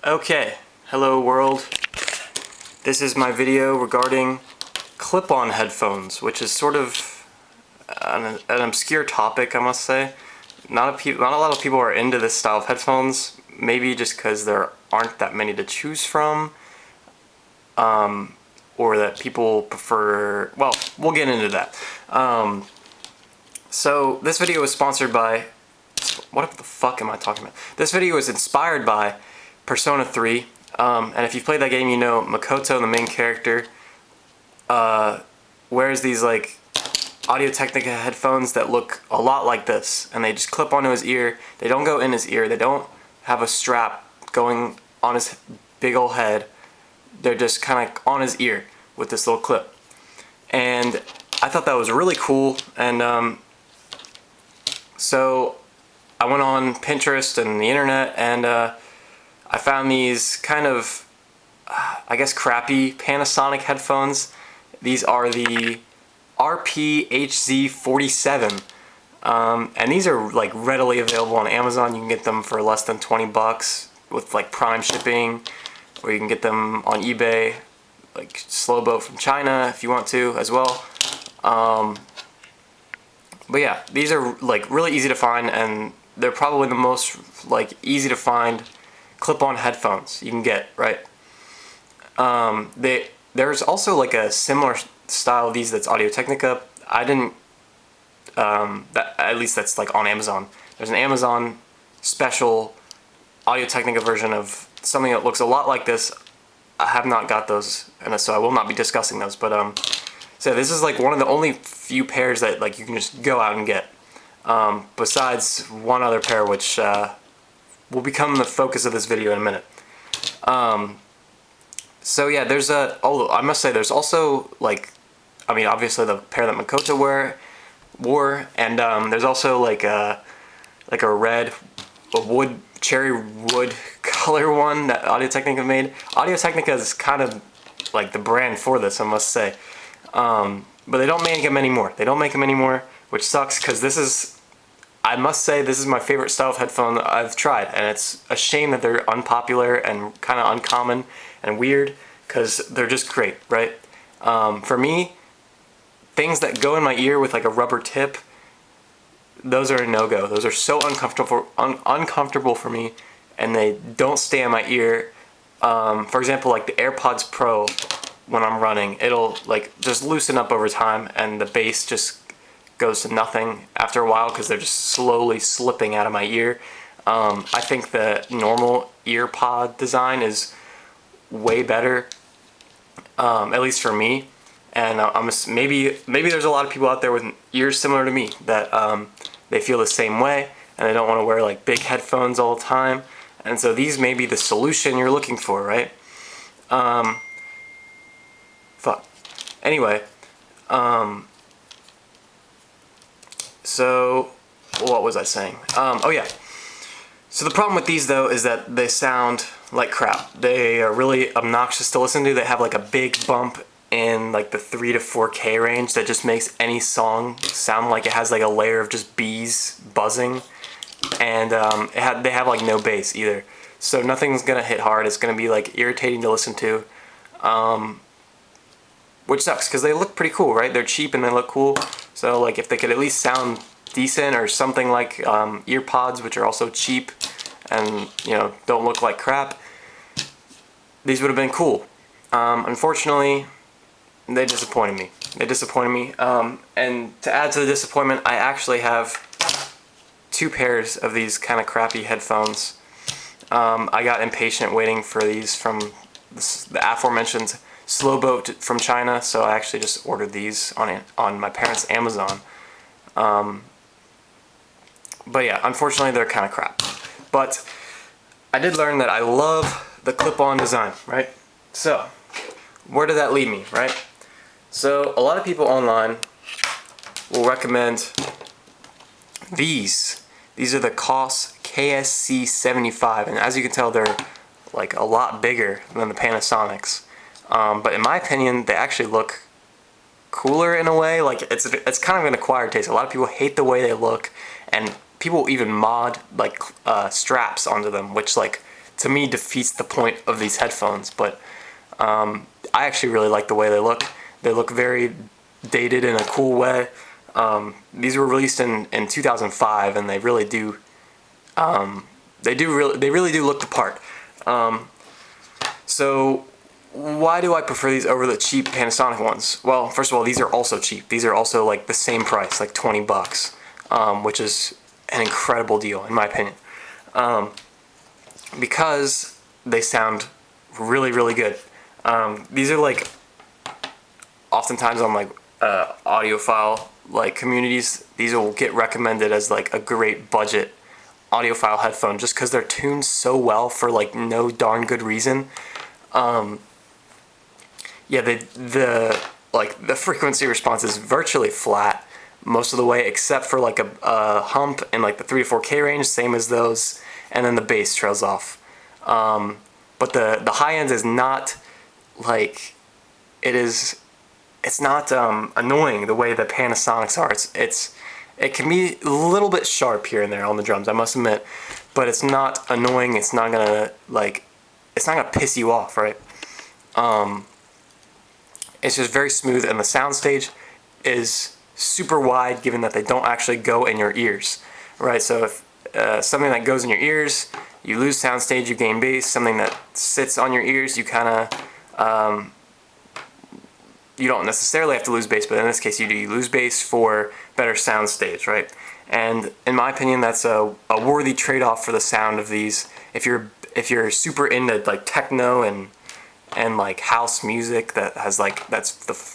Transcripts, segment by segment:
Okay, hello world. This is my video regarding clip-on headphones, which is sort of an obscure topic, I must say. Not a lot of people are into this style of headphones, maybe just because there aren't that many to choose from, or that people prefer, well, we'll get into that. So this video is sponsored by, what the fuck am I talking about? This video is inspired by Persona 3, and if you've played that game, you know Makoto, the main character, wears these like Audio-Technica headphones that look a lot like this, and they just clip onto his ear. They don't go in his ear, they don't have a strap going on his big ol' head. They're just kind of on his ear with this little clip. And I thought that was really cool, and so I went on Pinterest and the internet, and I found these kind of, I guess, crappy Panasonic headphones. These are the rp-hz47, and these are like readily available on Amazon. You can get them for less than 20 bucks with like Prime shipping, or you can get them on eBay, like slow boat from China if you want to as well. But yeah, these are like really easy to find, and they're probably the most like easy to find clip-on headphones you can get, right? There's also like a similar style of these that's Audio-Technica. I didn't, at least that's like on Amazon. There's an Amazon special Audio-Technica version of something that looks a lot like this. I have not got those, and so I will not be discussing those, but so this is like one of the only few pairs that like you can just go out and get, besides one other pair which will become the focus of this video in a minute. So yeah, there's I must say there's also like, I mean obviously the pair that Makoto wore, and there's also like a cherry wood color one that Audio-Technica made. Audio-Technica is kind of like the brand for this, I must say. But they don't make them anymore. Which sucks, because this is, I must say, this is my favorite style of headphone that I've tried, and it's a shame that they're unpopular and kind of uncommon and weird, because they're just great, right? For me, things that go in my ear with like a rubber tip, those are a no-go. Those are so uncomfortable for me, and they don't stay in my ear. For example, like the AirPods Pro, when I'm running, it'll like just loosen up over time, and the bass just goes to nothing after a while because they're just slowly slipping out of my ear. I think the normal ear pod design is way better, at least for me. And maybe there's a lot of people out there with ears similar to me that they feel the same way, and they don't want to wear like big headphones all the time. And so these may be the solution you're looking for, right? Fuck. Anyway, so what was I saying? Oh yeah. So the problem with these though is that they sound like crap. They are really obnoxious to listen to. They have like a big bump in like the 3 to 4K range that just makes any song sound like it has like a layer of just bees buzzing, and they have like no bass either. So nothing's gonna hit hard. It's gonna be like irritating to listen to. Which sucks, because they look pretty cool, right? They're cheap and they look cool. So like if they could at least sound decent, or something like ear pods, which are also cheap and, you know, don't look like crap, these would have been cool. Unfortunately, they disappointed me. And to add to the disappointment, I actually have 2 pairs of these kind of crappy headphones. I got impatient waiting for these from the aforementioned slow boat from China, so I actually just ordered these on my parents' Amazon. But yeah, unfortunately they're kind of crap. But I did learn that I love the clip-on design, right? So where did that lead me, right? So a lot of people online will recommend these. These are the koss ksc75, and as you can tell, they're like a lot bigger than the Panasonics. But in my opinion, they actually look cooler in a way. Like it's kind of an acquired taste. A lot of people hate the way they look, and people even mod like straps onto them, which like to me defeats the point of these headphones. But I actually really like the way they look. They look very dated in a cool way. These were released in 2005, and they really do look the part. So why do I prefer these over the cheap Panasonic ones? Well, first of all, these are also cheap. These are also like the same price, like 20 bucks, which is an incredible deal in my opinion, because they sound really, really good. These are like oftentimes on like audiophile like communities, these will get recommended as like a great budget audiophile headphone just because they're tuned so well for like no darn good reason. Yeah, the frequency response is virtually flat most of the way, except for like a hump in like the 3 to 4K range, same as those, and then the bass trails off. But the high end is not like it's not annoying the way the Panasonics are. It can be a little bit sharp here and there on the drums, I must admit, but it's not annoying. It's not gonna piss you off, right? It's just very smooth, and the soundstage is super wide, given that they don't actually go in your ears, right? So if something that goes in your ears, you lose soundstage, you gain bass. Something that sits on your ears, you kind of you don't necessarily have to lose bass, but in this case you do. You lose bass for better soundstage, right? And in my opinion, that's a worthy trade-off for the sound of these. If you're super into like techno and like house music that's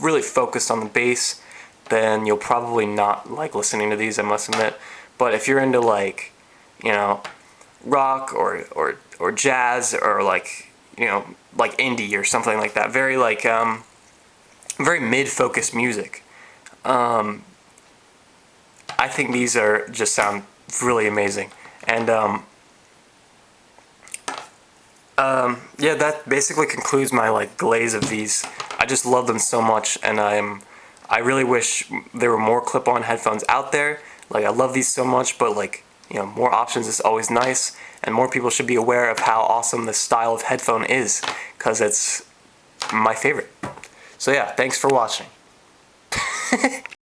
really focused on the bass, then you'll probably not like listening to these, I must admit. But if you're into like, you know, rock or jazz, or like, you know, like indie or something like that, very like very mid-focused music, I think these just sound really amazing. And yeah, that basically concludes my like glaze of these. I just love them so much, and I really wish there were more clip-on headphones out there. Like, I love these so much, but like, you know, more options is always nice, and more people should be aware of how awesome this style of headphone is, because it's my favorite. So yeah, thanks for watching.